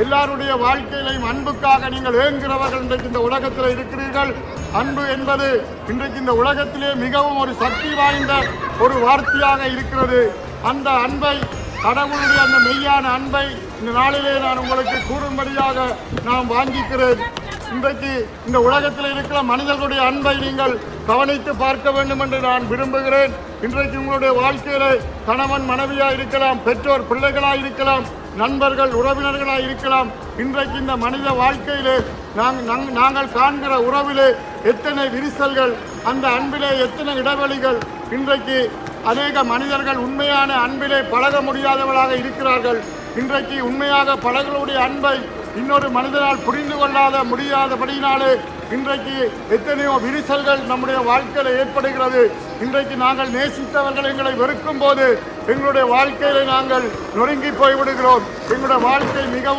எல்லாருடைய வாழ்க்கையிலையும் அன்புக்காக நீங்கள் ஏங்குகிறவர்கள் இன்றைக்கு இந்த உலகத்தில் இருக்கிறீர்கள். அன்பு என்பது இன்றைக்கு இந்த உலகத்திலே மிகவும் ஒரு சக்தி வாய்ந்த ஒரு வார்த்தையாக இருக்கிறது. அந்த அன்பை, கடவுளுடைய அந்த மெய்யான அன்பை இந்த நாளிலே நான் உங்களுக்கு கூறும்படியாக நான் வாங்கிக்கிறேன். இன்றைக்கு இந்த உலகத்தில் இருக்கிற மனிதர்களுடைய அன்பை நீங்கள் கவனித்து பார்க்க வேண்டும் என்று நான் விரும்புகிறேன். இன்றைக்கு உங்களுடைய வாழ்க்கையிலே கணவன் மனைவியாக இருக்கலாம், பெற்றோர் பிள்ளைகளாக இருக்கலாம், நண்பர்கள் உறவினர்களாக இருக்கலாம். இன்றைக்கு இந்த மனித வாழ்க்கையிலே நாங்கள் காண்கிற உறவிலே எத்தனை விரிசல்கள், அந்த அன்பிலே எத்தனை இடைவெளிகள். இன்றைக்கு அநேக மனிதர்கள் உண்மையான அன்பிலே பழக முடியாதவர்களாக இருக்கிறார்கள். இன்றைக்கு உண்மையாக பழகளுடைய அன்பை இன்னொரு மனிதனால் புரிந்து கொள்ளாத முடியாதபடியினாலே இன்றைக்கு எத்தனையோ விரிசல்கள் நம்முடைய வாழ்க்கையில் ஏற்படுகிறது. இன்றைக்கு நாங்கள் நேசித்தவர்கள் எங்களை வெறுக்கும் போது எங்களுடைய வாழ்க்கையில நாங்கள் நொறுங்கி போய்விடுகிறோம். எங்களுடைய வாழ்க்கை மிகவும்